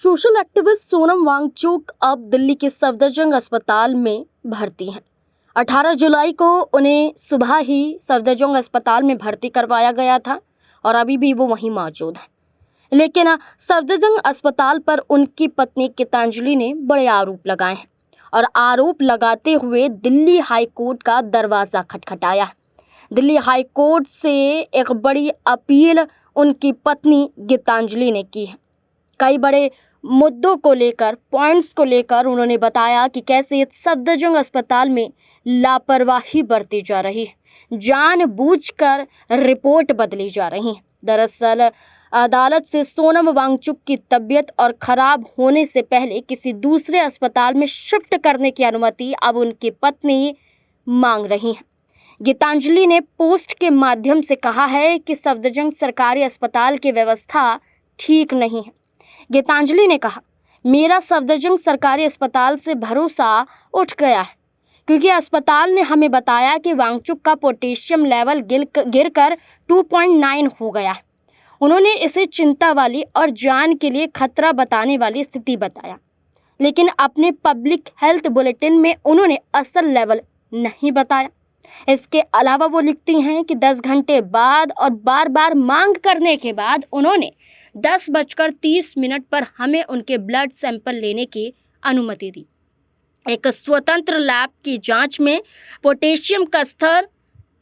Social activist Sonam Wangchuck अब दिल्ली के सफदरजंग अस्पताल में भर्ती हैं। 18 जुलाई को उन्हें सुबह ही सफदरजंग अस्पताल में भर्ती करवाया गया था और अभी भी वो वहीं मौजूद हैं। लेकिन सफदरजंग अस्पताल पर उनकी पत्नी गीतांजलि ने बड़े आरोप लगाए हैं और आरोप लगाते हुए दिल्ली हाई कोर्ट का दरवाज़ा खटखटाया है। दिल्ली हाई कोर्ट से एक बड़ी अपील उनकी पत्नी गीतांजलि ने की है। कई बड़े मुद्दों को लेकर, पॉइंट्स को लेकर उन्होंने बताया कि कैसे सफदरजंग अस्पताल में लापरवाही बरती जा रही है, जानबूझकर रिपोर्ट बदली जा रही है। दरअसल अदालत से सोनम वांगचुक की तबीयत और ख़राब होने से पहले किसी दूसरे अस्पताल में शिफ्ट करने की अनुमति अब उनकी पत्नी मांग रही हैं। गीतांजलि ने पोस्ट के माध्यम से कहा है कि सफदरजंग सरकारी अस्पताल की व्यवस्था ठीक नहीं है। गीतांजलि ने कहा, मेरा सफदरजंग सरकारी अस्पताल से भरोसा उठ गया है क्योंकि अस्पताल ने हमें बताया कि वांगचुक का पोटेशियम लेवल गिरकर 2.9 हो गया है। उन्होंने इसे चिंता वाली और जान के लिए खतरा बताने वाली स्थिति बताया, लेकिन अपने पब्लिक हेल्थ बुलेटिन में उन्होंने असल लेवल नहीं बताया। इसके अलावा वो लिखती हैं कि 10 घंटे बाद और बार बार मांग करने के बाद उन्होंने 10:30 पर हमें उनके ब्लड सैंपल लेने की अनुमति दी। एक स्वतंत्र लैब की जांच में पोटेशियम का स्तर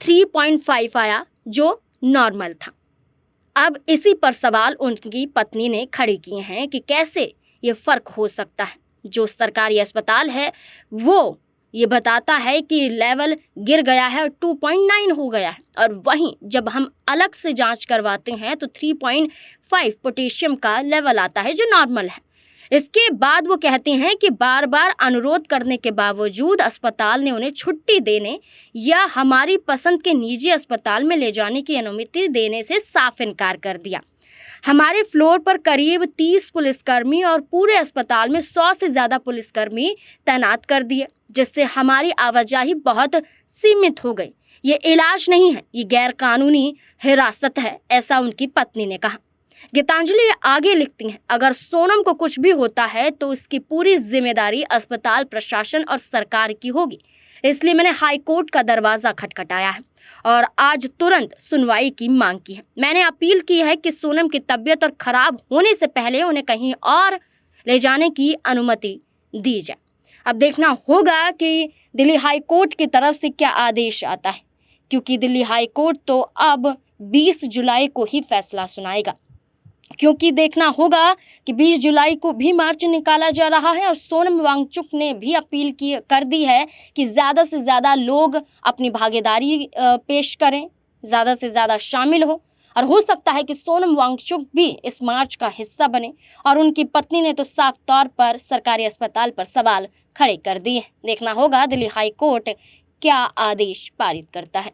3.5 आया, जो नॉर्मल था। अब इसी पर सवाल उनकी पत्नी ने खड़े किए हैं कि कैसे ये फ़र्क हो सकता है। जो सरकारी अस्पताल है वो ये बताता है कि लेवल गिर गया है और 2.9 हो गया है, और वहीं जब हम अलग से जांच करवाते हैं तो 3.5 पोटेशियम का लेवल आता है, जो नॉर्मल है। इसके बाद वो कहते हैं कि बार बार अनुरोध करने के बावजूद अस्पताल ने उन्हें छुट्टी देने या हमारी पसंद के निजी अस्पताल में ले जाने की अनुमति देने से साफ इनकार कर दिया। हमारे फ्लोर पर करीब 30 पुलिसकर्मी और पूरे अस्पताल में 100 से ज़्यादा पुलिसकर्मी तैनात कर दिए, जिससे हमारी आवाजाही बहुत सीमित हो गई। ये इलाज नहीं है, ये गैरकानूनी हिरासत है, ऐसा उनकी पत्नी ने कहा। गीतांजलि आगे लिखती हैं, अगर सोनम को कुछ भी होता है तो इसकी पूरी जिम्मेदारी अस्पताल प्रशासन और सरकार की होगी। इसलिए मैंने हाई कोर्ट का दरवाज़ा खटखटाया है और आज तुरंत सुनवाई की मांग की है। मैंने अपील की है कि सोनम की तबीयत और ख़राब होने से पहले उन्हें कहीं और ले जाने की अनुमति दी जाए। अब देखना होगा कि दिल्ली हाई कोर्ट की तरफ से क्या आदेश आता है, क्योंकि दिल्ली हाई कोर्ट तो अब 20 जुलाई को ही फैसला सुनाएगा। क्योंकि देखना होगा कि 20 जुलाई को भी मार्च निकाला जा रहा है और सोनम वांगचुक ने भी अपील कर दी है कि ज़्यादा से ज़्यादा लोग अपनी भागीदारी पेश करें, ज़्यादा से ज़्यादा शामिल हो, और हो सकता है कि सोनम वांगचुक भी इस मार्च का हिस्सा बने। और उनकी पत्नी ने तो साफ तौर पर सरकारी अस्पताल पर सवाल खड़े कर दिए। देखना होगा दिल्ली हाई कोर्ट क्या आदेश पारित करता है।